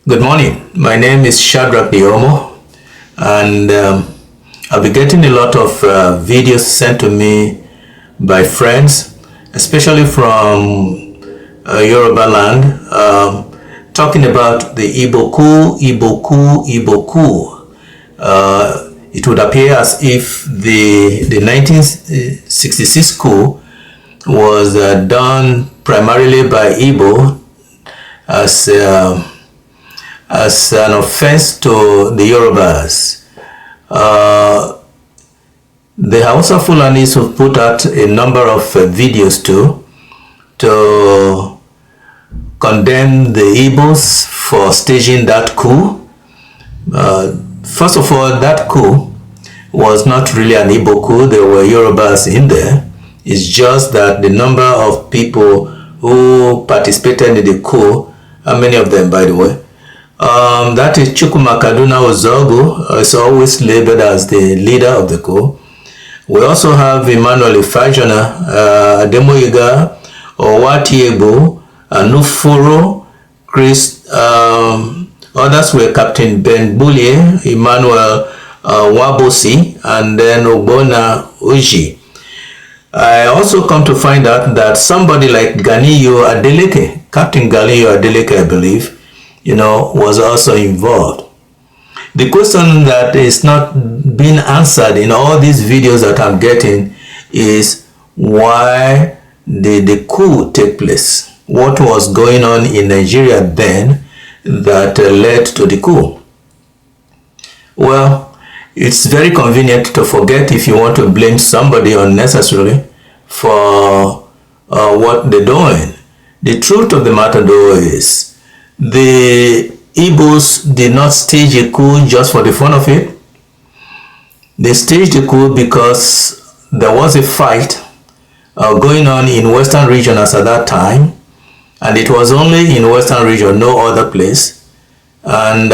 Good morning. My name is Shadrach Diomo, and I'll be getting a lot of videos sent to me by friends, especially from Yoruba land, talking about the Iboku. It would appear as if the 1966 coup was done primarily by Igbo as an offense to the Yorubas. The Hausa Fulanis have put out a number of videos to condemn the Igbos for staging that coup. First of all, that coup was not really an Igbo coup. There were Yorubas in there. It's just that the number of people who participated in the coup, how many of them, by the way? That is Chukwuma Kaduna Ozogu, is always labeled as the leader of the coup. We also have Emmanuel Ifajana, Ademoyiga, Owatiegbo, Anufuro, Chris, others were Captain Ben Bullier, Emmanuel Wabosi, and then Ogbona Uji. I also come to find out that somebody like Ganiyo Adeleke, Captain Ganiyo Adeleke, I believe, was also involved. The question that is not being answered in all these videos that I'm getting is why did the coup take place? What was going on in Nigeria then that led to the coup? Well, it's very convenient to forget if you want to blame somebody unnecessarily for what they're doing. The truth of the matter though is the Igbos did not stage a coup just for the fun of it. They staged a coup because there was a fight going on in Western region as at that time, and it was only in Western region, no other place, and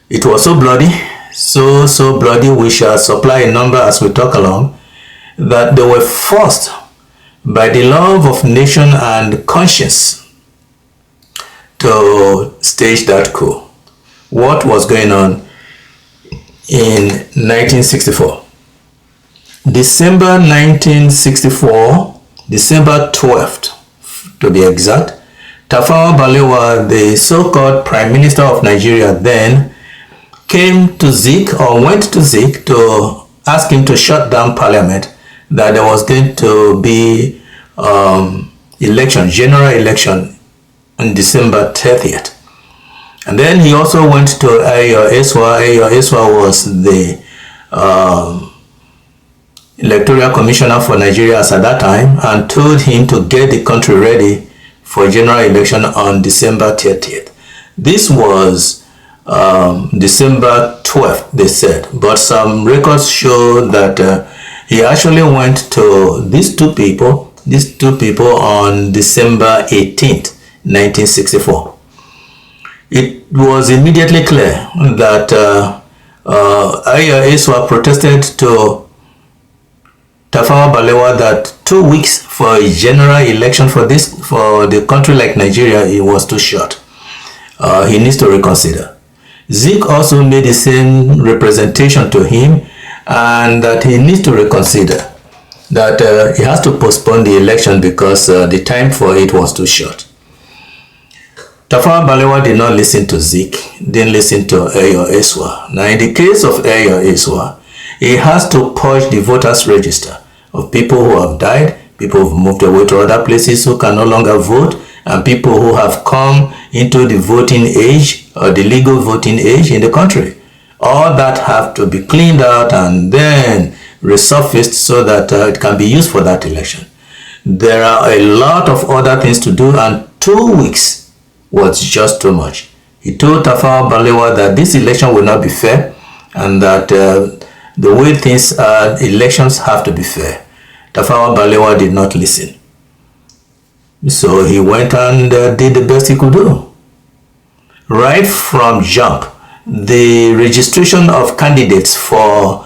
it was so bloody, so bloody. We shall supply a number as we talk along, that they were forced by the love of nation and conscience to stage that coup. What was going on in 1964? December 1964, December 12th to be exact, Tafawa Balewa, the so-called Prime Minister of Nigeria then, came to Zik, or went to Zik, to ask him to shut down Parliament, that there was going to be election, general election, on December 30th. And then he also went to Ayo Eswa. Ayo Eswa was the electoral commissioner for Nigeria as at that time, and told him to get the country ready for general election on December 30th. This was December 12th, they said, but some records show that he actually went to these two people on December 18th, 1964. It was immediately clear that Ayo Eswa protested to Tafawa Balewa that 2 weeks for a general election for the country like Nigeria, it was too short. He needs to reconsider. Zik also made the same representation to him, and that he needs to reconsider, that he has to postpone the election because the time for it was too short. Tafawa Balewa did not listen to Zik, didn't listen to Ayo Eswa. Now in the case of Ayo Eswa, he has to purge the voters register of people who have died, people who have moved away to other places who can no longer vote, and people who have come into the voting age or the legal voting age in the country. All that have to be cleaned out and then resurfaced so that it can be used for that election. There are a lot of other things to do, and 2 weeks was just too much. He told Tafawa Balewa that this election will not be fair, and that the way things are, elections have to be fair. Tafawa Balewa did not listen. So he went and did the best he could do. Right from jump, the registration of candidates for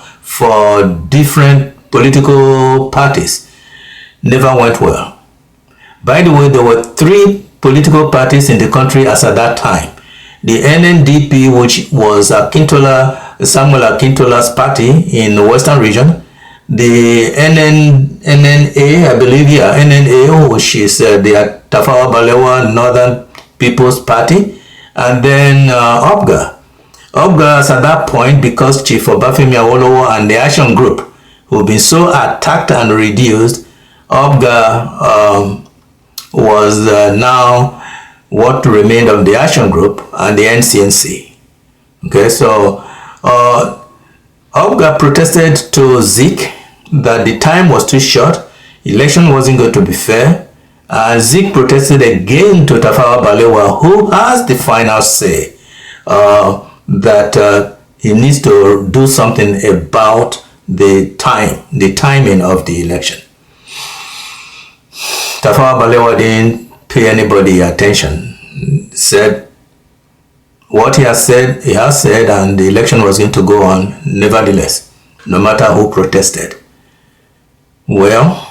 different political parties never went well. By the way, there were 3 political parties in the country as at that time. The NNDP, which was Samuel Akintola's party in the Western region, the NNA, I believe, NNA, which is the Tafawa Balewa Northern People's Party, and then OPGA. OPGA at that point, because Chief Obafemi Awolowo and the Action Group, who've been so attacked and reduced, OPGA was now what remained of the Action Group and the NCNC. Okay, so OPGA protested to Zik that the time was too short, election wasn't going to be fair, and Zik protested again to Tafawa Balewa, who has the final say that he needs to do something about the timing of the election. Tafawa Balewa didn't pay anybody attention. Said what he has said, and the election was going to go on nevertheless, no matter who protested. Well,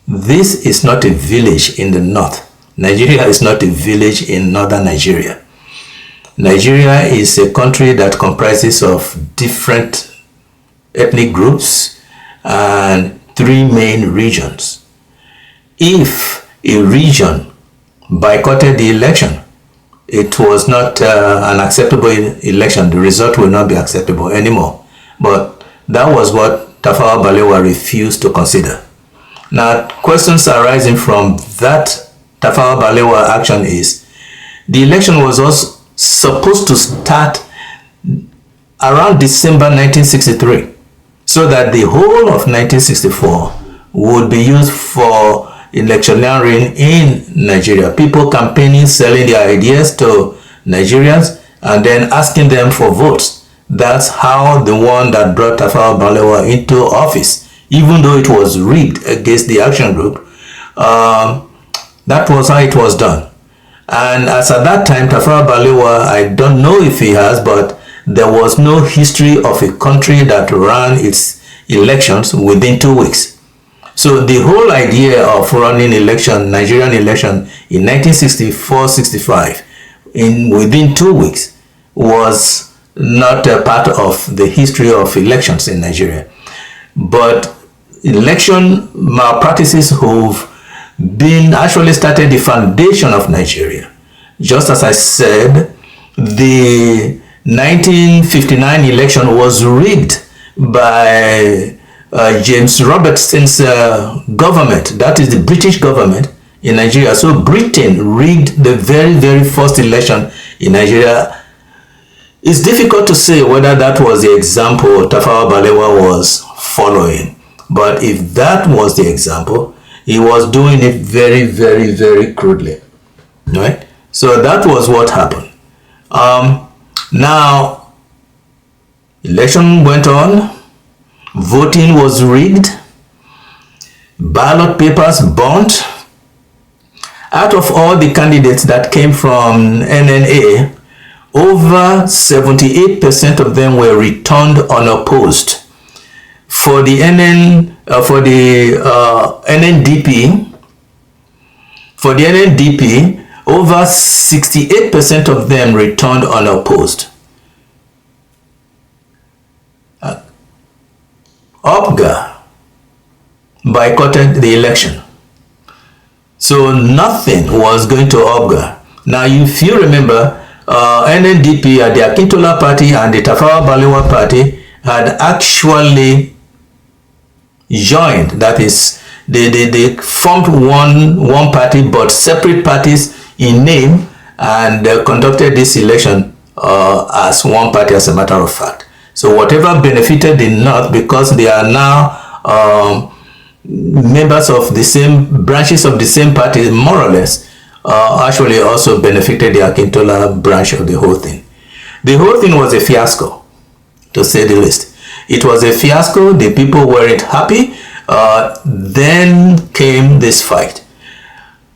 this is not a village in the north. Nigeria is not a village in northern Nigeria. Nigeria is a country that comprises of different ethnic groups and 3 main regions. If a region boycotted the election, it was not an acceptable election. The result will not be acceptable anymore. But that was what Tafawa Balewa refused to consider. Now, questions arising from that Tafawa Balewa action is, the election was also supposed to start around December 1963, so that the whole of 1964 would be used for electioneering in Nigeria. People campaigning, selling their ideas to Nigerians, and then asking them for votes. That's how the one that brought Tafawa Balewa into office, even though it was rigged against the Action Group, that was how it was done. And as at that time, Tafawa Balewa, I don't know if he has, but there was no history of a country that ran its elections within 2 weeks. So the whole idea of running Nigerian election in 1964-65 within 2 weeks was not a part of the history of elections in Nigeria. But election malpractices who've been actually started the foundation of Nigeria. Just as I said, the 1959 election was rigged by James Robertson's government, that is the British government in Nigeria. So Britain rigged the very, very first election in Nigeria. It's difficult to say whether that was the example Tafawa Balewa was following. But if that was the example, he was doing it very, very, very crudely. Right? So that was what happened. Now, election went on. Voting was rigged. Ballot papers burnt. Out of all the candidates that came from NNA, over 78% of them were returned unopposed. For the NNDP, over 68% of them returned unopposed. OPGA boycotted the election. So nothing was going to OPGA. Now, if you remember, NNDP, the Akintola party and the Tafawa Balewa party had actually joined. That is, they formed one party but separate parties in name, and conducted this election as one party, as a matter of fact. So whatever benefited the North, because they are now members of the same branches of the same party, more or less, actually also benefited the Akintola branch of the whole thing. The whole thing was a fiasco, to say the least. It was a fiasco. The people weren't happy. Then came this fight.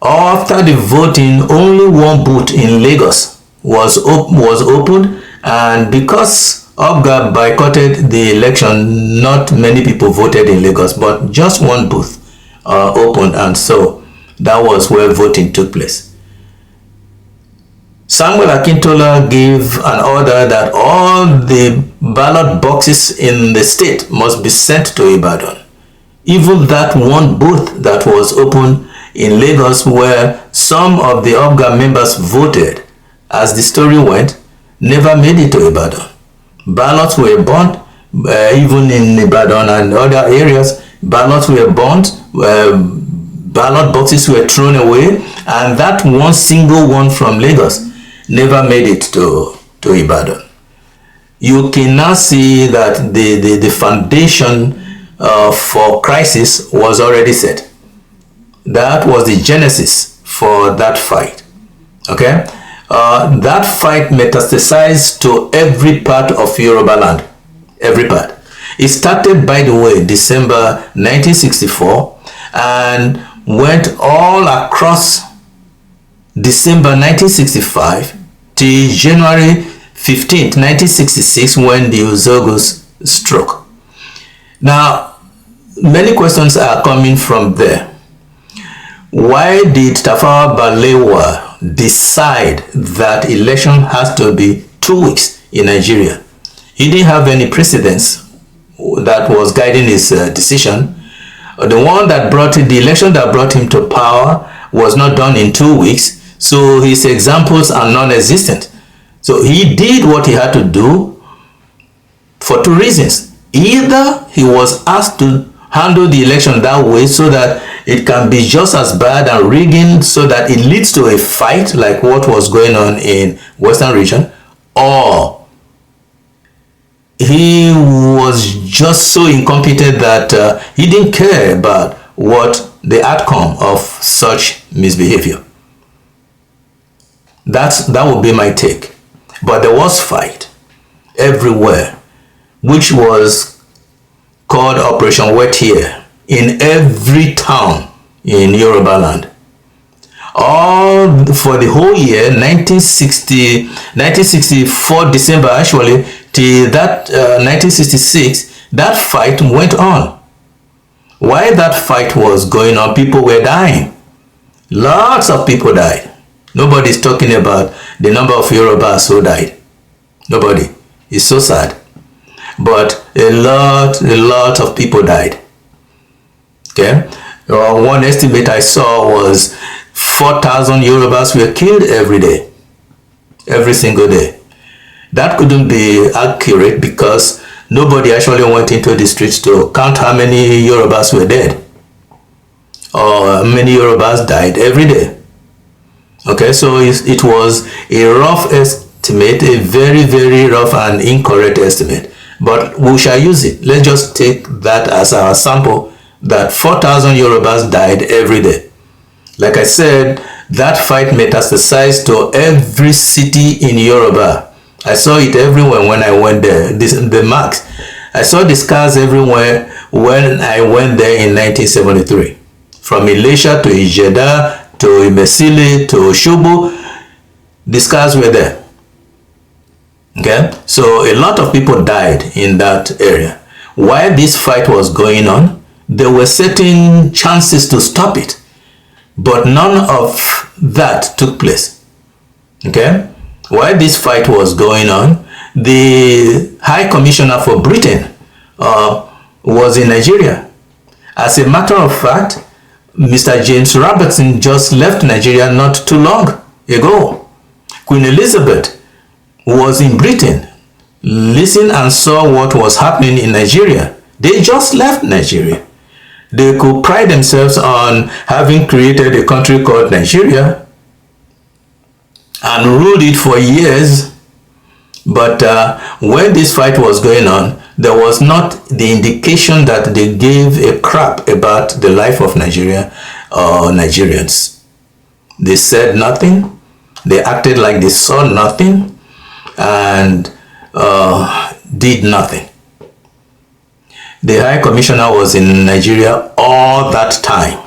After the voting, only one booth in Lagos was opened, and because OPGA boycotted the election, not many people voted in Lagos, but just one booth opened, and so that was where voting took place. Samuel Akintola gave an order that all the ballot boxes in the state must be sent to Ibadan. Even that one booth that was open in Lagos where some of the OPGA members voted, as the story went, never made it to Ibadan. Ballots were burnt, even in Ibadan and other areas. Ballots were burnt, ballot boxes were thrown away, and that one single one from Lagos never made it to Ibadan. You can now see that the foundation for crisis was already set. That was the genesis for that fight. Okay, that fight metastasized to every part of Yoruba land, every part. It started, by the way, December 1964 and went all across December 1965 till January 15th, 1966, when the Uzogos struck. Now, many questions are coming from there. Why did Tafawa Balewa decide that election has to be 2 weeks in Nigeria? He didn't have any precedence that was guiding his decision. The one that the election that brought him to power was not done in 2 weeks, so his examples are non-existent. So he did what he had to do for 2 reasons. Either he was asked to handle the election that way so that it can be just as bad and rigging so that it leads to a fight like what was going on in Western region, or he was just so incompetent that he didn't care about what the outcome of such misbehavior. That would be my take. But there was fight everywhere, which was called Operation Wet Hair, in every town in Yoruba land. All for the whole year, 1964 December actually, till that 1966, that fight went on. While that fight was going on, people were dying. Lots of people died. Nobody's talking about the number of Yorubas who died. Nobody. It's so sad. But a lot of people died. Okay? One estimate I saw was 4,000 Yorubas were killed every day. Every single day. That couldn't be accurate because nobody actually went into the streets to count how many Yorubas were dead. Or how many Yorubas died every day. Okay, so it was a rough estimate, a very rough and incorrect estimate. But we shall use it. Let's just take that as our sample, that 4,000 Yorubas died every day. Like I said, that fight metastasized to every city in Yoruba. I saw it everywhere when I went there, the marks. I saw the scars everywhere when I went there in 1973. From Ilesha to Ijeda to Imesili to Oshobo, the scars were there. Okay, so a lot of people died in that area. While this fight was going on, there were certain chances to stop it, but none of that took place. Okay, while this fight was going on, the High Commissioner for Britain was in Nigeria. As a matter of fact, Mr. James Robertson just left Nigeria not too long ago. Queen Elizabeth was in Britain, listened and saw what was happening in Nigeria. They just left Nigeria. They could pride themselves on having created a country called Nigeria and ruled it for years. But when this fight was going on, there was not the indication that they gave a crap about the life of Nigeria or Nigerians. They said nothing. They acted like they saw nothing and did nothing. The High Commissioner was in Nigeria all that time,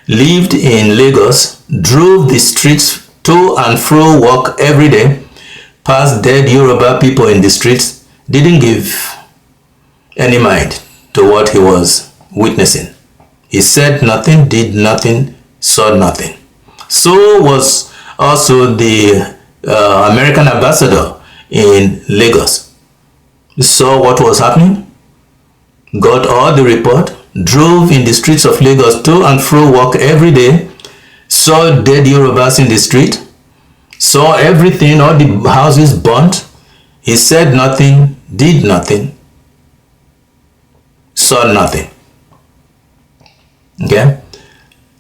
lived in Lagos, drove the streets to and fro work every day, passed dead Yoruba people in the streets, didn't give any mind to what he was witnessing. He said nothing, did nothing, saw nothing. So was also the American ambassador in Lagos, saw what was happening, got all the report, drove in the streets of Lagos to and fro work every day, saw dead Yorubas in the street, saw everything, all the houses burnt. He said nothing, did nothing, saw nothing. Okay?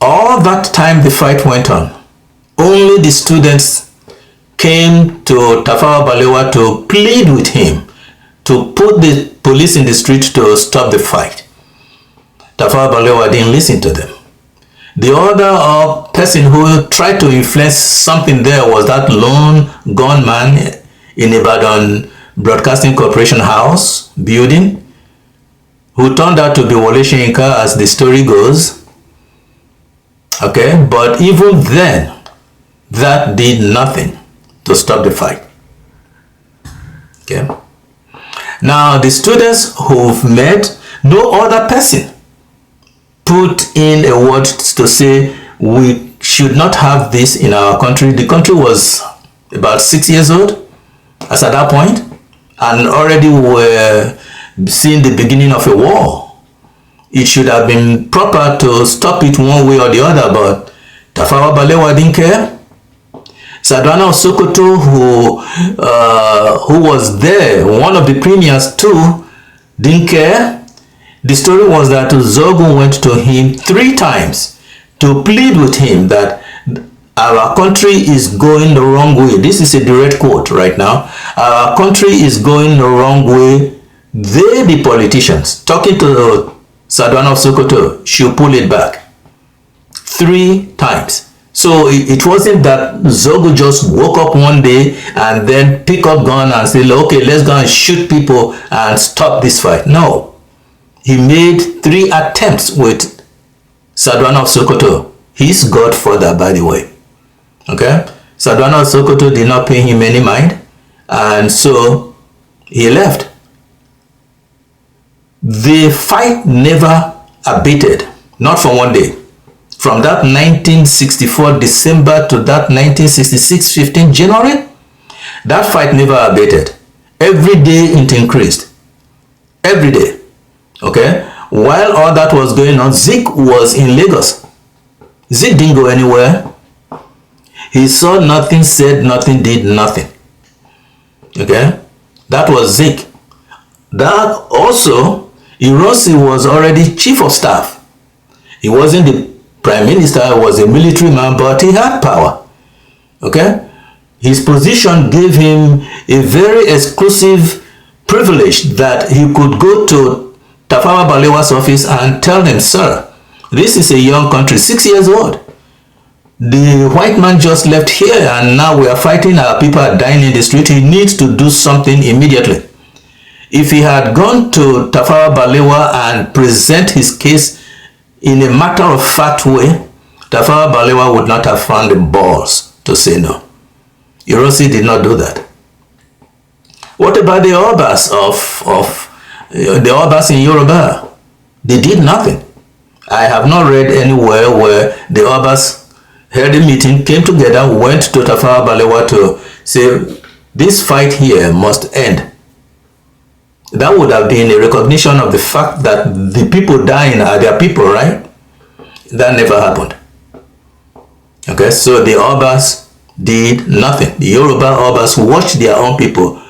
All that time the fight went on. Only the students came to Tafawa Balewa to plead with him to put the police in the street to stop the fight. Tafawa Balewa didn't listen to them. The other person who tried to influence something there was that lone gunman in Ibadan Broadcasting Corporation House building, who turned out to be Wole Soyinka, as the story goes. Okay, but even then, that did nothing to stop the fight. Okay. Now, the students who've met, no other person put in a word to say we should not have this in our country. The country was about 6 years old as at that point, and already we were seeing the beginning of a war. It should have been proper to stop it one way or the other, but Tafawa Balewa didn't care. Sardauna of Sokoto, who was there, one of the premiers too, didn't care. The story was that Zogu went to him 3 times to plead with him that our country is going the wrong way. This is a direct quote right now. Our country is going the wrong way. They, the politicians, talking to Sardauna of Sokoto, should pull it back 3 times. So it wasn't that Zogu just woke up one day and then pick up gun and say, okay, let's go and shoot people and stop this fight. No. He made 3 attempts with Sardauna of Sokoto, his godfather, by the way. Okay? Sardauna of Sokoto did not pay him any mind, and so he left. The fight never abated, not for one day. From that 1964 December to that 1966 15 January, that fight never abated. Every day it increased. Every day. Okay? While all that was going on, Zik was in Lagos. Zik didn't go anywhere. He saw nothing, said nothing, did nothing. Okay? That was Zik. That also, Ironsi was already chief of staff. He wasn't the prime minister, was a military man, but he had power. Okay? His position gave him a very exclusive privilege that he could go to Tafawa Balewa's office and tell him, sir, this is a young country, 6 years old. The white man just left here and now we are fighting, our people are dying in the street. He needs to do something immediately. If he had gone to Tafawa Balewa and present his case in a matter-of-fact way, Tafawa Balewa would not have found the balls to say no. Ironsi did not do that. What about the Obas the Obas in Yoruba? They did nothing. I have not read anywhere where the Obas held a meeting, came together, went to Tafawa Balewa to say, this fight here must end. That would have been a recognition of the fact that the people dying are their people, right? That never happened. Okay, so the Obas did nothing. The Yoruba Obas watched their own people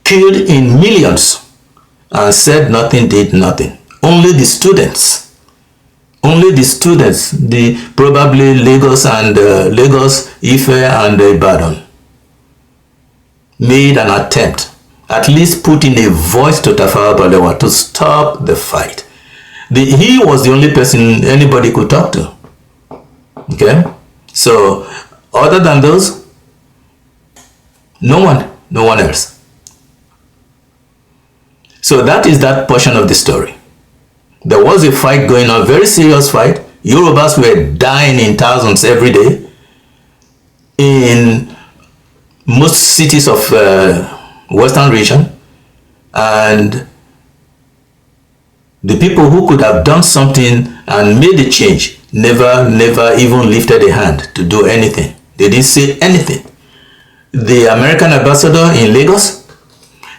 killed in millions and said nothing, did nothing. Only the students, the probably Lagos and Lagos, Ife and Ibadan made an attempt, at least put in a voice to Tafawa Balewa to stop the fight. He was the only person anybody could talk to. Okay? So, other than those, no one else. So that is that portion of the story. There was a fight going on, very serious fight. Yorubas were dying in thousands every day in most cities of Western region, and the people who could have done something and made a change never even lifted a hand to do anything. They didn't say anything. the American ambassador in Lagos,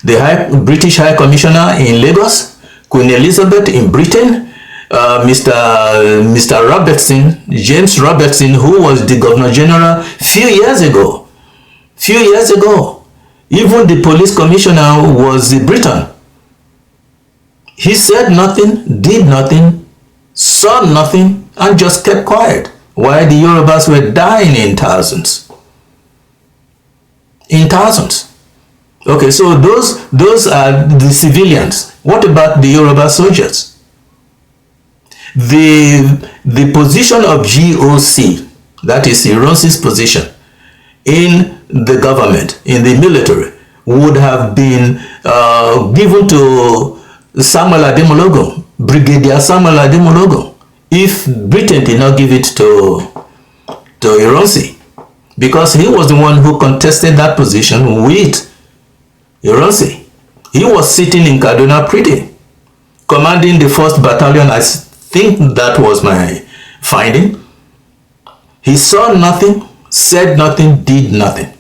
the British High Commissioner in Lagos, Queen Elizabeth in Britain, Mr. Robertson, James Robertson, who was the Governor General few years ago. Even the police commissioner was in Britain. He said nothing, did nothing, saw nothing, and just kept quiet, while the Yorubas were dying in thousands. Okay, so those are the civilians. What about the Yoruba soldiers? The position of GOC, that is Ironsi's position in the government, in the military, would have been given to Samuel Ademologo, Brigadier Samuel Ademologo, if Britain did not give it to Ironsi, because he was the one who contested that position with Ironsi. He was sitting in Kaduna Pretty, commanding the 1st Battalion. I think that was my finding. He saw nothing, said nothing, did nothing.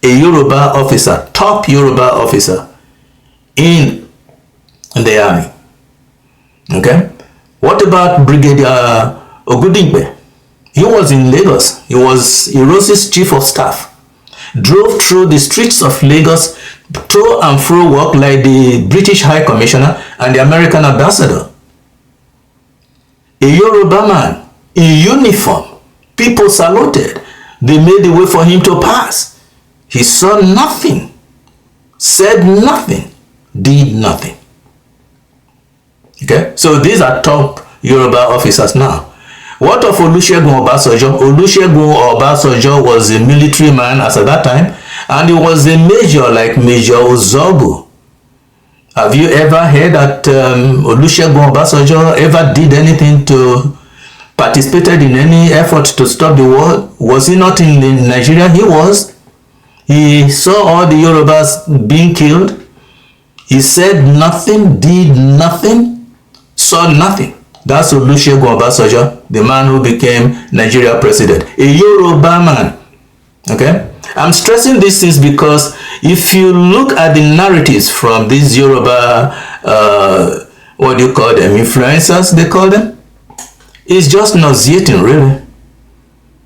A Yoruba officer, top Yoruba officer in the army. Okay? What about Brigadier Ogudingbe? He was in Lagos. He was Ironsi's chief of staff. Drove through the streets of Lagos, to and fro work like the British High Commissioner and the American ambassador. A Yoruba man in uniform. People saluted. They made the way for him to pass. He saw nothing, said nothing, did nothing. Okay, so these are top Yoruba officers now. What of Olusegun Obasanjo? Olusegun Obasanjo was a military man as at that time, and he was a major like Major Ozogu. Have you ever heard that Olusegun Obasanjo ever did anything to participated in any effort to stop the war? Was he not in Nigeria? He was. He saw all the Yorubas being killed. He said nothing, did nothing, saw nothing. That's Olusegun Obasanjo, the man who became Nigeria president. A Yoruba man. Okay? I'm stressing these things because if you look at the narratives from these Yoruba, what do you call them? Influencers, they call them? It's just nauseating, really.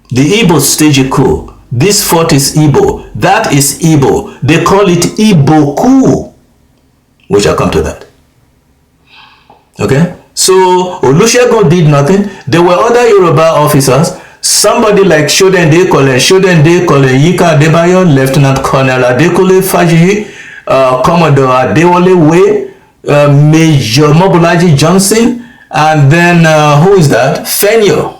The Igbo stage coup. This fort is Igbo. That is Igbo. They call it Igbo coup. We shall come to that. Okay? So, Olusegun did nothing. There were other Yoruba officers. Somebody like Sodende Colonel Yinka Adebayo, Lieutenant Colonel Adekule Fajiyi, Commodore Adewale Way, Major Mobolaji Johnson, and then who is that? Fenyo.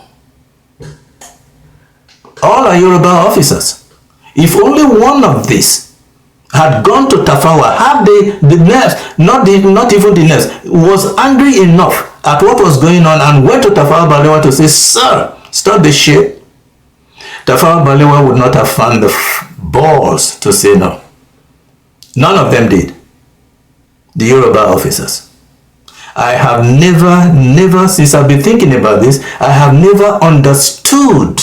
All are Yoruba officers. If only one of these had gone to Tafawa, had the nerves, not even the nerves, was angry enough at what was going on and went to Tafawa Balewa to say, "Sir, stop this shit," Tafawa Balewa would not have found the balls to say no. None of them did. The Yoruba officers. I have never, since I've been thinking about this, I have never understood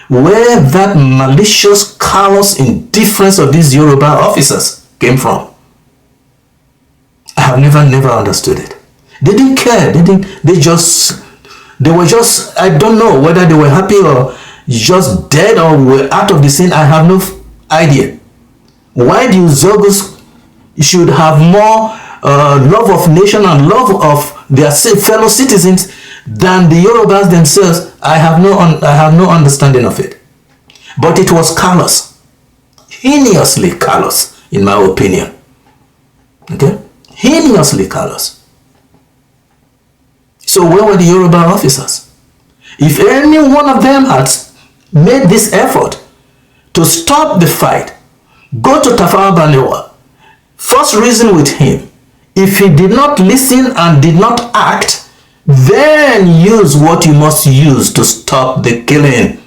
where that malicious, callous indifference of these Yoruba officers came from. I have never understood it. They didn't care. They were just, I don't know whether they were happy or just dead or were out of the scene. I have no idea. Why the Zogus should have more love of nation and love of their fellow citizens than the Yorubas themselves, I have no understanding of it. But it was callous, heinously callous, in my opinion. Okay, heinously callous. So where were the Yoruba officers? If any one of them had made this effort to stop the fight, go to Tafawa Balewa, first reason with him. If he did not listen and did not act, then use what you must use to stop the killing.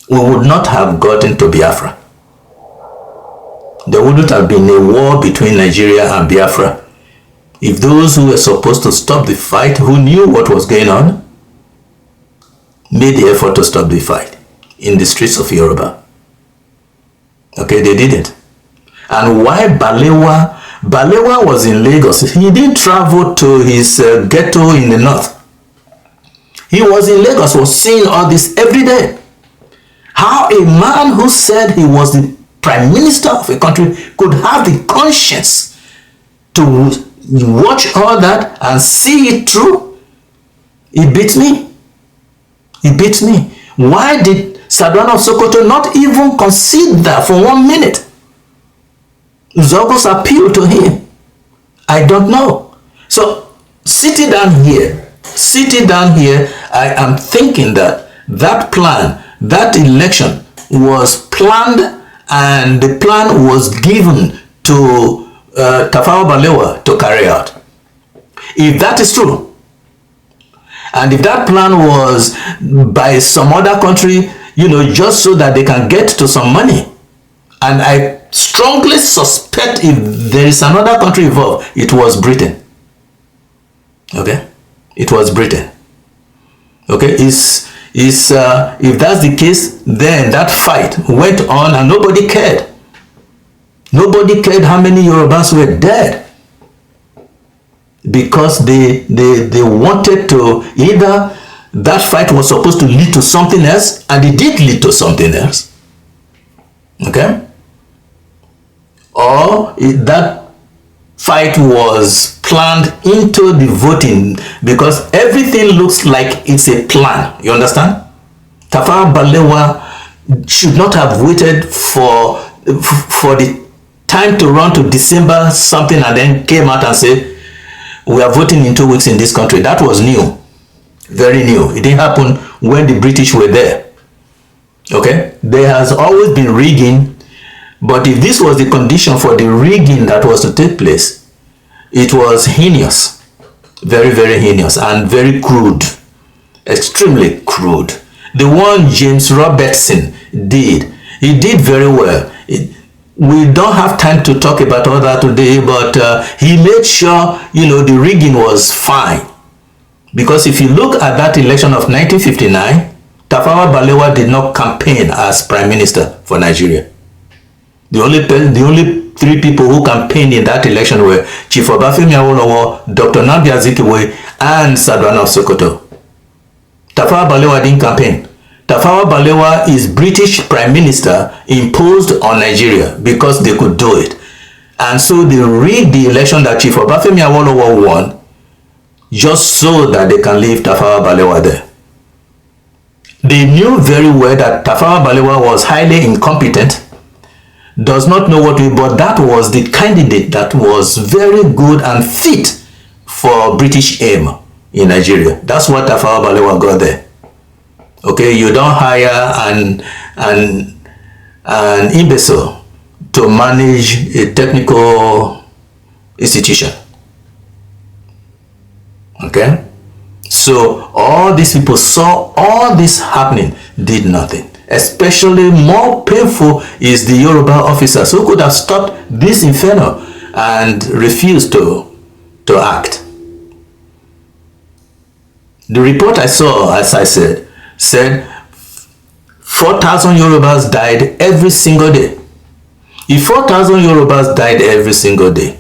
We would not have gotten to Biafra. There wouldn't have been a war between Nigeria and Biafra if those who were supposed to stop the fight, who knew what was going on, made the effort to stop the fight. in the streets of Yoruba. Okay, they didn't. And why Balewa was in Lagos. He didn't travel to his ghetto in the north. He was in Lagos, was seeing all this every day. How a man who said he was the prime minister of a country could have the conscience to watch all that and see it through, it beats me. It beats me. Why did Sardauna of Sokoto not even consider for 1 minute Zogo's appeal to him? I don't know. So sitting down here, I am thinking that that plan, that election was planned, and the plan was given to Tafawa Balewa to carry out. If that is true, and if that plan was by some other country, just so that they can get to some money, and I strongly suspect if there is another country involved, it was Britain. Okay, it was Britain. Okay, if that's the case, then that fight went on and nobody cared. Nobody cared how many Yorubas were dead, because they wanted to, either that fight was supposed to lead to something else, and it did lead to something else. Okay? Or that fight was planned into the voting, because everything looks like it's a plan. You understand? Tafawa Balewa should not have waited for the time to run to December something and then came out and said, we are voting in 2 weeks in this country. That was new. Very new. It didn't happen when the British were there. Okay? There has always been rigging, but if this was the condition for the rigging that was to take place, it was heinous. Very, very heinous and very crude. Extremely crude. The one James Robertson did, he did very well. We don't have time to talk about all that today, but he made sure, the rigging was fine. Because if you look at that election of 1959, Tafawa Balewa did not campaign as Prime Minister for Nigeria. The only 3 people who campaigned in that election were Chief Obafemi Awolowo, Dr. Nnamdi Azikiwe, and Sardauna of Sokoto. Tafawa Balewa didn't campaign. Tafawa Balewa is British Prime Minister imposed on Nigeria because they could do it. And so they rigged the election that Chief Obafemi Awolowo won just so that they can leave Tafawa Balewa there. They knew very well that Tafawa Balewa was highly incompetent, does not know what to do, but that was the candidate that was very good and fit for British aim in Nigeria. That's what Tafawa Balewa got there. Okay, you don't hire an imbecile to manage a technical institution. Okay? So all these people saw all this happening, did nothing. Especially more painful is the Yoruba officers who could have stopped this inferno and refused to act. The report I saw, as I said 4,000 Yorubas died every single day. If 4,000 Yorubas died every single day,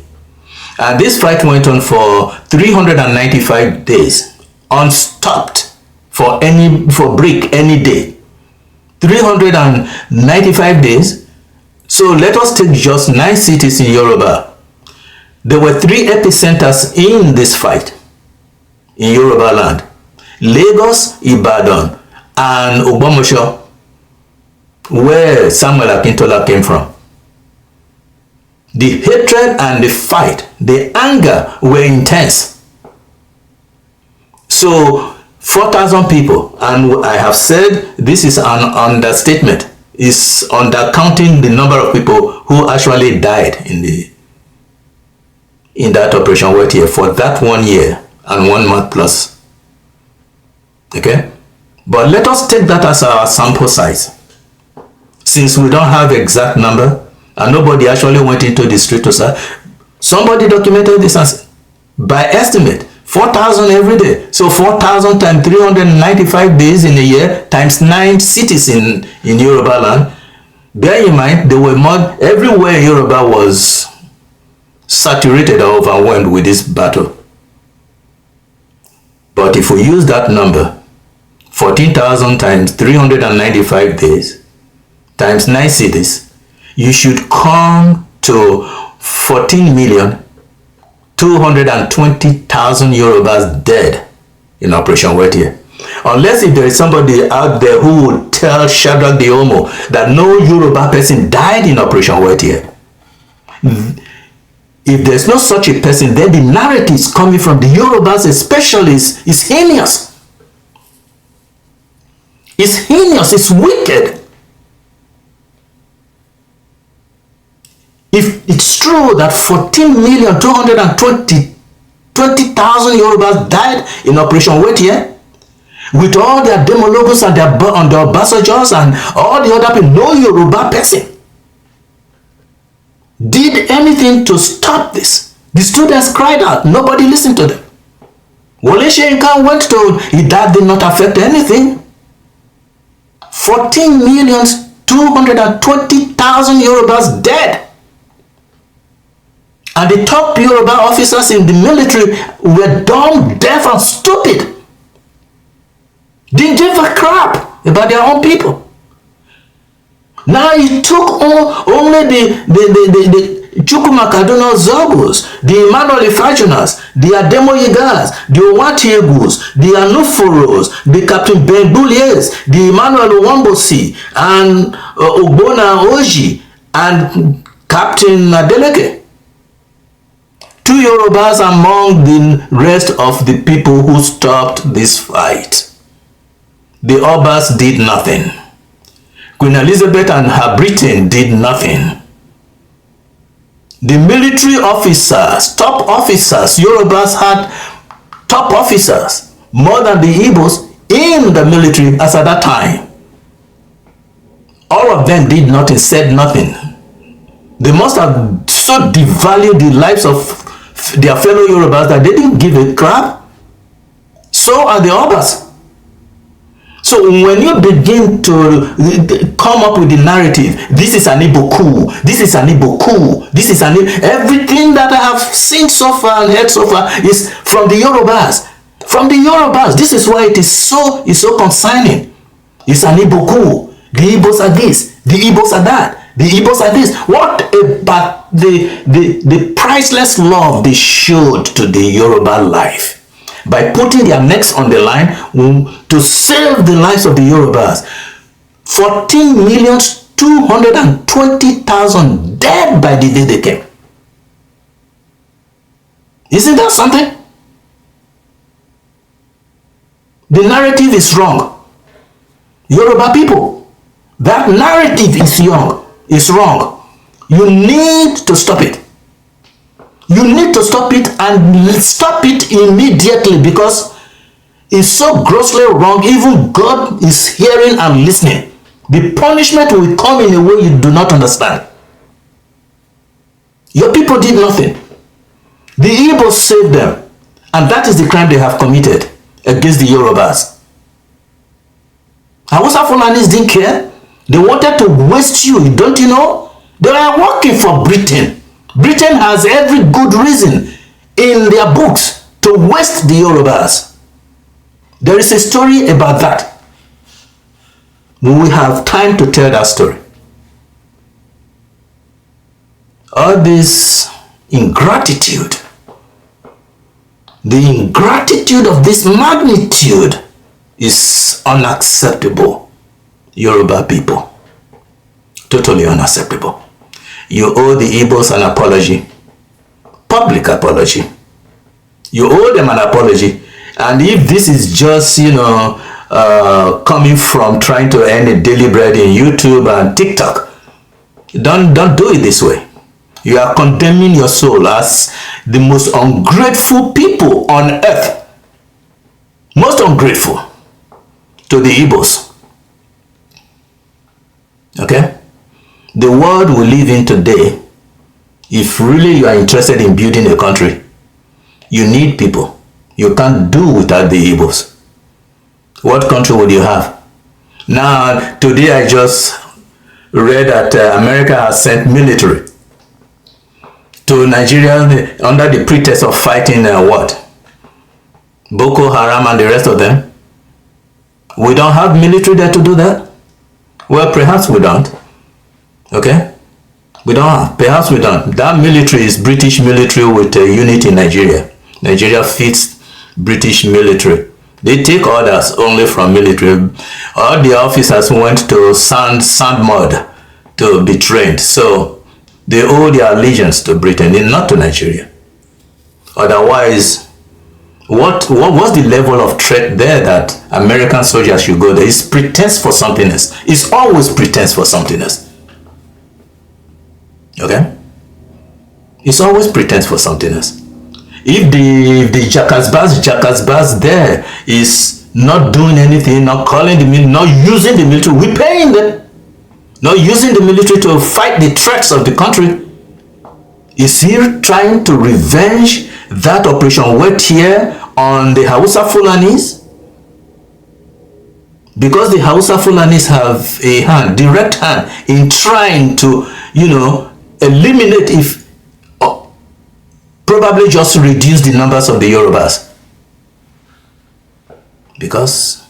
and this fight went on for 395 days, unstopped for break any day, 395 days. So let us take just 9 cities in Yoruba. There were 3 epicenters in this fight in Yoruba land: Lagos, Ibadan, and Ogbomosho, where Samuel Akintola came from. The hatred and the fight, the anger were intense. So 4,000 people, and I have said this is an understatement, is undercounting the number of people who actually died in that Operation Wet Year for that 1 year and 1 month plus. Okay? But let us take that as our sample size. Since we don't have exact number, and nobody actually went into the street to say, somebody documented this as, by estimate, 4,000 every day. So 4,000 times 395 days in a year times 9 cities in Yoruba land. Bear in mind, there were more, everywhere Yoruba was saturated or overwhelmed with this battle. But if we use that number, 14,000 times 395 days times 9 cities, you should come to 14,220,000 Yorubas dead in Operation Wetie. Unless if there is somebody out there who would tell Shadrach the Omo that no Yoruba person died in Operation Wetie. If there's no such a person, then the narratives coming from the Yorubas especially is heinous. It's heinous, it's wicked. If it's true that 14,220,000 Yorubas died in Operation Wetie, with all their demologos and their ambassadors and all the other people, no Yoruba person did anything to stop this. The students cried out. Nobody listened to them. Wole Soyinka went to, that did not affect anything. 14,220,000 Yorubas dead. And the top Yoruba officers in the military were dumb, deaf, and stupid. Didn't give a crap about their own people. Now it took only the Chukwumakaduna Zogos, the Emmanuel Ifajunas, the Ademoyigas, the Owatiegus, the Anuforos, the Captain Ben Bullies, the Emmanuel Owambosi, and Ogbona Oji, and Captain Adeleke. 2 Yorubas among the rest of the people who stopped this fight. The Obas did nothing. Queen Elizabeth and her Britain did nothing. The military officers, top officers, Yorubas had top officers, more than the Igbos in the military as at that time. All of them did nothing, said nothing. They must have so devalued the lives of their fellow Yorubas that they didn't give a crap. So are the Obas. So when you begin to come up with the narrative, this is an Igbo coup, this is an Igbo coup, this is an everything that I have seen so far and heard so far is from the Yorubas. From the Yorubas. This is why it's so concerning. It's an Igbo coup. The Igbos are this, the Igbos are that, the Igbos are this. What about the priceless love they showed to the Yoruba life? By putting their necks on the line to save the lives of the Yorubas. 14,220,000 dead by the day they came. Isn't that something? The narrative is wrong. Yoruba people, that narrative is wrong. You need to stop it. You need to stop it and stop it immediately because it's so grossly wrong. Even God is hearing and listening. The punishment will come in a way you do not understand. Your people did nothing. The Igbos saved them. And that is the crime they have committed against the Yorubas. Hausa Fulanis didn't care. They wanted to waste you, don't you know? They are working for Britain. Britain has every good reason in their books to waste the Yorubas. There is a story about that. We will have time to tell that story. All this ingratitude, the ingratitude of this magnitude is unacceptable, Yoruba people. Totally unacceptable. You owe the Igbos an apology. Public apology. You owe them an apology. And if this is just, coming from trying to earn a daily bread in YouTube and TikTok, don't do it this way. You are condemning your soul as the most ungrateful people on earth. Most ungrateful to the Igbos. Okay? The world we live in today, if really you are interested in building a country, you need people. You can't do without the Igbos. What country would you have? Now, today I just read that America has sent military to Nigeria under the pretext of fighting what? Boko Haram and the rest of them. We don't have military there to do that? Well, perhaps we don't. Okay? We don't have. Perhaps we don't. That military is British military with a unit in Nigeria. Nigeria fits British military. They take orders only from military. All the officers went to Sandmud to be trained. So they owe their allegiance to Britain and not to Nigeria. Otherwise, what was the level of threat there that American soldiers should go there? It's pretense for something else. It's always pretense for something else. Okay? It's always pretense for something else. If the jackass there is not doing anything, not calling the military, not using the military, we're paying them. Not using the military to fight the threats of the country. Is he trying to revenge that Operation Wet here on the Hausa Fulanis? Because the Hausa Fulanis have a hand, direct hand, in trying to, eliminate, if probably just reduce the numbers of the Yorubas. Because,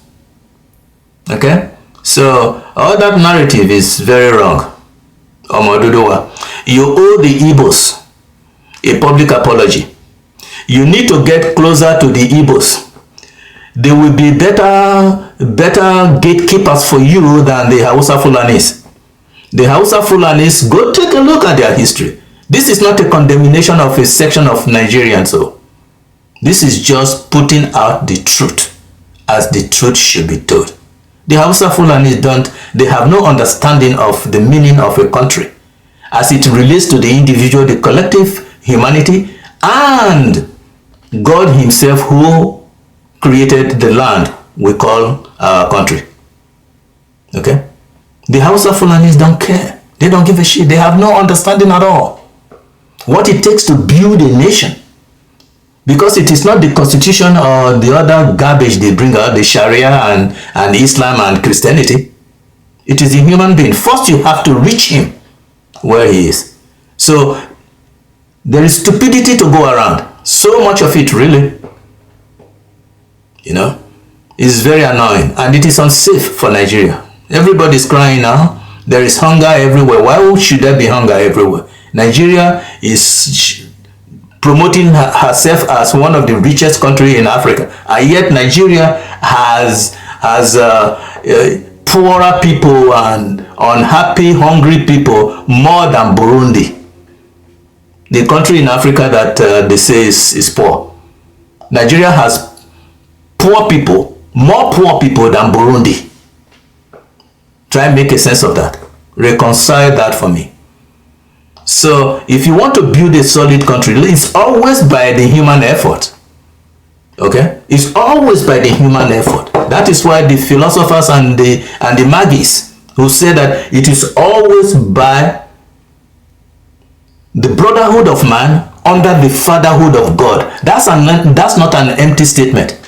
okay? So, all that narrative is very wrong. Omoduduwa, you owe the Igbos a public apology. You need to get closer to the Igbos. They will be better gatekeepers for you than the Hausa Fulanis. The Hausa Fulanis, go take a look at their history. This is not a condemnation of a section of Nigerians. So this is just putting out the truth as the truth should be told. The Hausa Fulanis they have no understanding of the meaning of a country as it relates to the individual, the collective, humanity, and God himself who created the land we call our country. Okay? The Hausa Fulanis don't care. They don't give a shit. They have no understanding at all what it takes to build a nation. Because it is not the constitution or the other garbage they bring out, the Sharia and Islam and Christianity. It is a human being. First you have to reach him where he is. So there is stupidity to go around. So much of it really. Is very annoying. And it is unsafe for Nigeria. Everybody is crying now. There is hunger everywhere. Why should there be hunger everywhere? Nigeria is promoting herself as one of the richest countries in Africa, and yet Nigeria has poorer people and unhappy, hungry people more than Burundi, the country in Africa that they say is poor. Nigeria has poor people, more poor people than Burundi. Try and make a sense of that. Reconcile that for me. So if you want to build a solid country, it's always by the human effort. Okay? It's always by the human effort. That is why the philosophers and the Magis who say that it is always by the brotherhood of man under the fatherhood of God. That's not an empty statement.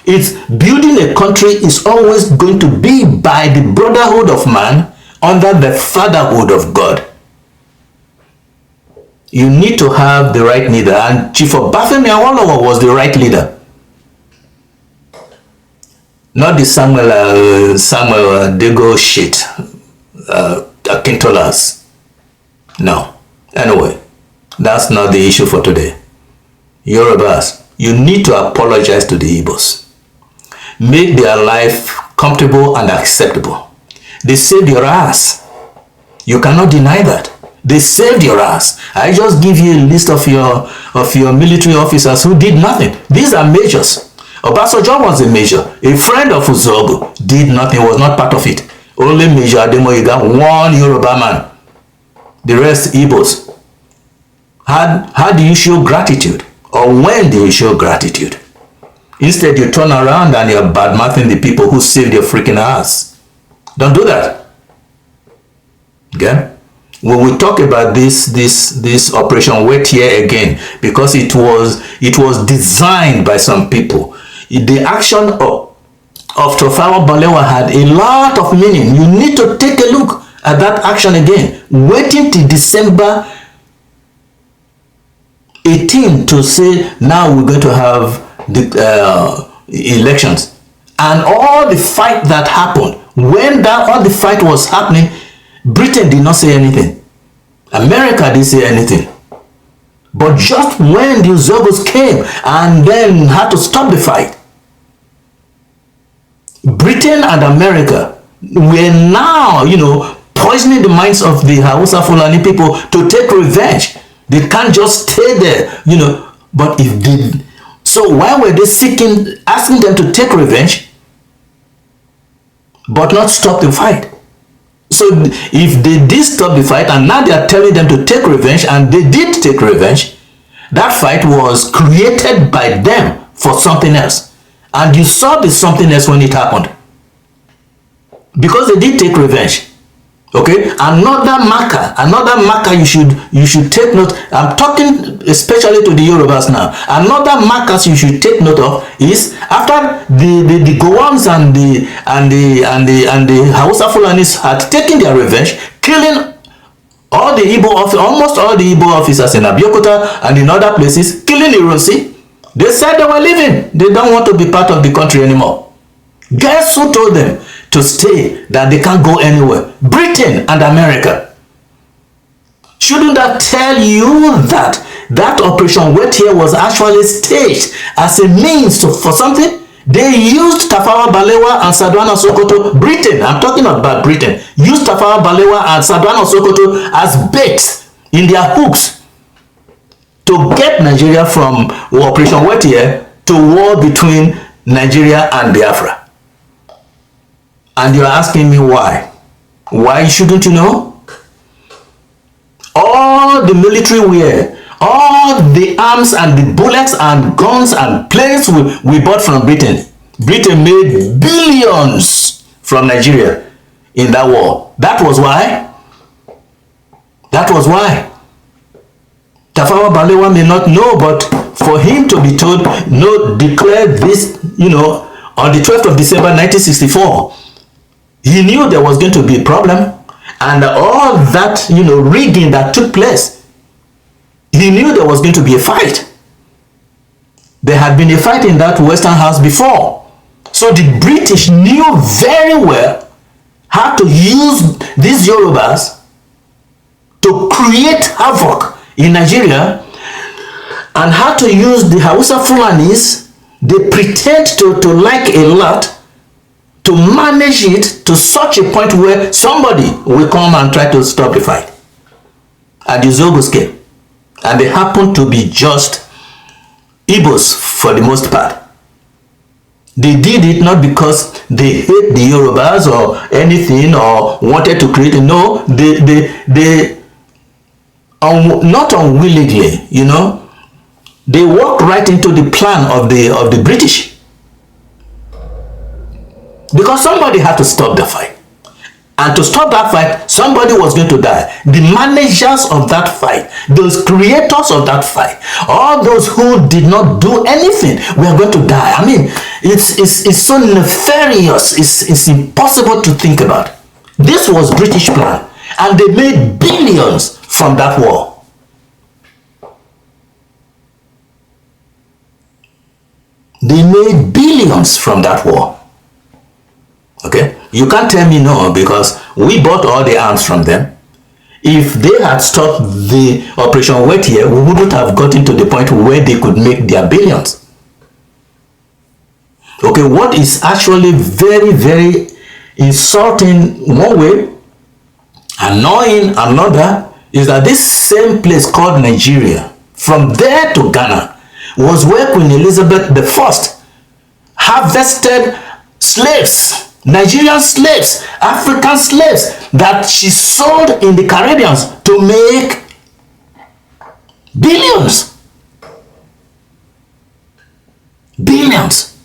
It's building a country is always going to be by the brotherhood of man under the fatherhood of God. You need to have the right leader, and Chief Obafemi Awolowo was the right leader. Not the Samuel Dego shit, Akintolas. No. Anyway, that's not the issue for today. Yorubas, you need to apologize to the Igbos. Make their life comfortable and acceptable. They saved your ass. You cannot deny that. They saved your ass. I just give you a list of your military officers who did nothing. These are majors. Obasanjo was a major. A friend of Uzogu did nothing, was not part of it. Only Major Ademoyiga, one Yoruba man. The rest Igbos. How do you show gratitude? Or when do you show gratitude? Instead, you turn around and you're bad-mouthing the people who saved your freaking ass. Don't do that. Okay? when we talk about this Operation Wet Year again, because it was designed by some people. The action of Tafawa Balewa had a lot of meaning. You need to take a look at that action again. Waiting till December 18 to say now we're going to have the elections, and all the fight that happened. When all the fight was happening, Britain did not say anything. America didn't say anything. But just when the Zogos came and then had to stop the fight, Britain and America were now, poisoning the minds of the Hausa Fulani people to take revenge. They can't just stay there, But if they, so why were they asking them to take revenge, but not stop the fight? So if they did stop the fight and now they are telling them to take revenge, and they did take revenge, that fight was created by them for something else. And you saw this something else when it happened. Because they did take revenge. Okay, another marker you should take note. I'm talking especially to the Yorubas now. Another markers you should take note of is after the Gowons and the Hausa Fulanis had taken their revenge, killing all the Igbo almost all the Igbo officers in Abeokuta and in other places, killing Ironsi. They said they were leaving. They don't want to be part of the country anymore. Guess who told them to stay, that they can't go anywhere? Britain and America. Shouldn't that tell you that that Operation Wet Year was actually staged as a means for something? They used Tafawa Balewa and Sardauna Sokoto, Britain, I'm talking about Britain, used Tafawa Balewa and Sardauna Sokoto as baits in their hooks to get Nigeria from Operation Wet Year to war between Nigeria and Biafra. And you're asking me why? Why shouldn't you know? All the military wear, all the arms and the bullets and guns and planes we bought from Britain. Britain made billions from Nigeria in that war. That was why. That was why. Tafawa Balewa may not know, but for him to be told, no, declare this, on the 12th of December 1964, he knew there was going to be a problem, and all that, rigging that took place, he knew there was going to be a fight. There had been a fight in that Western House before. So the British knew very well how to use these Yorubas to create havoc in Nigeria, and how to use the Hausa Fulanis. They pretend to like a lot, to manage it to such a point where somebody will come and try to stop the fight. And the Zogos came. And they happen to be just Igbos for the most part. They did it not because they hate the Yorubas or anything or wanted to create. No, they not unwillingly, they walked right into the plan of the British. Because somebody had to stop the fight. And to stop that fight, somebody was going to die. The managers of that fight, those creators of that fight, all those who did not do anything were going to die. I mean, it's so nefarious. It's impossible to think about. This was British plan. And they made billions from that war. They made billions from that war. Okay, you can't tell me no, because we bought all the arms from them. If they had stopped the Operation Wet Year, we wouldn't have gotten to the point where they could make their billions. Okay, what is actually very, very insulting one way, annoying another, is that this same place called Nigeria, from there to Ghana, was where Queen Elizabeth I harvested slaves. Nigerian slaves, African slaves that she sold in the Caribbean to make billions. Billions.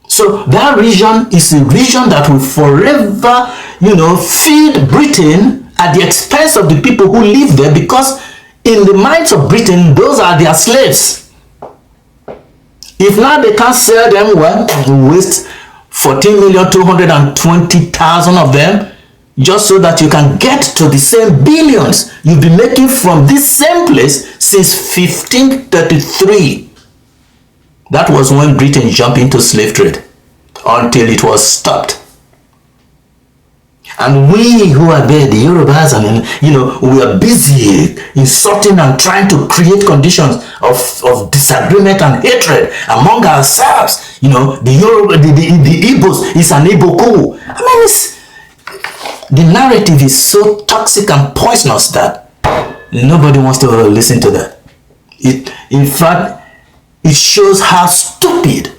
So that region is a region that will forever, feed Britain at the expense of the people who live there, because in the minds of Britain, those are their slaves. If now they can't sell them, well, waste 14,220,000 of them just so that you can get to the same billions you've been making from this same place since 1533. That was when Britain jumped into slave trade until it was stopped. And we who are there, the Yorubas, and we are busy insulting and trying to create conditions of disagreement and hatred among ourselves. The Yoruba, the Igbos is an Igbo coup. I mean, the narrative is so toxic and poisonous that nobody wants to listen to that. In fact, it shows how stupid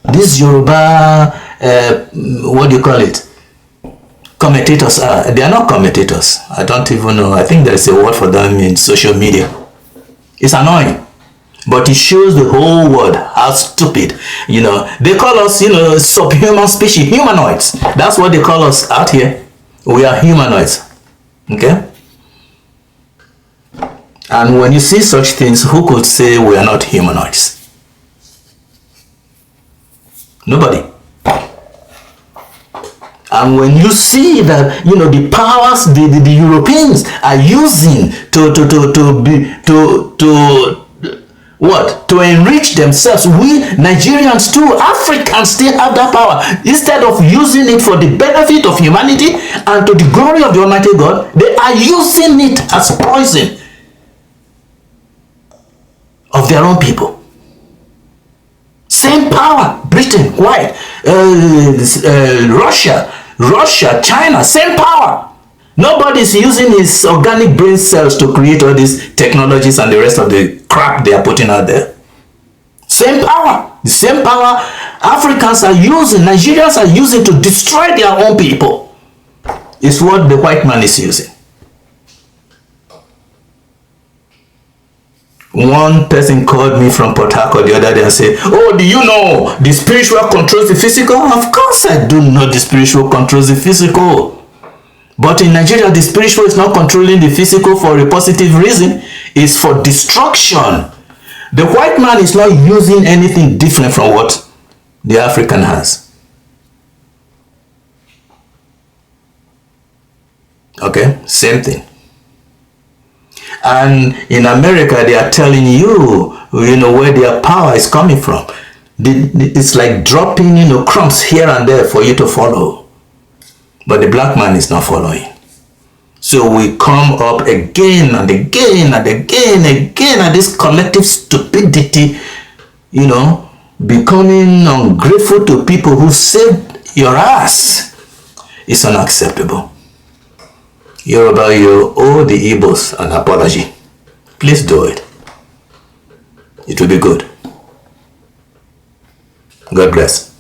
this Yoruba, what do you call it? Commentators are. They are not commentators. I don't even know. I think there is a word for them in social media. It's annoying. But it shows the whole world how stupid. They call us, subhuman species, humanoids. That's what they call us out here. We are humanoids. Okay? And when you see such things, who could say we are not humanoids? Nobody. And when you see that, the powers the Europeans are using to enrich themselves, we Nigerians too, Africans still have that power. Instead of using it for the benefit of humanity and to the glory of the Almighty God, they are using it as poison of their own people. Same power, Britain, white, Russia, China, same power. Nobody's using his organic brain cells to create all these technologies and the rest of the crap they are putting out there. Same power. The same power Africans are using, Nigerians are using to destroy their own people. It's what the white man is using. One person called me from Port Harcourt the other day and said, "Oh, do you know the spiritual controls the physical?" Of course I do know the spiritual controls the physical. But in Nigeria, the spiritual is not controlling the physical for a positive reason. It's for destruction. The white man is not using anything different from what the African has. Okay, same thing. And in America, they are telling you, where their power is coming from. It's like dropping, crumbs here and there for you to follow. But the black man is not following. So we come up again and again and again at this collective stupidity, becoming ungrateful to people who saved your ass. It's unacceptable. Yoruba, you owe the Igbos an apology. Please do it. It will be good. God bless.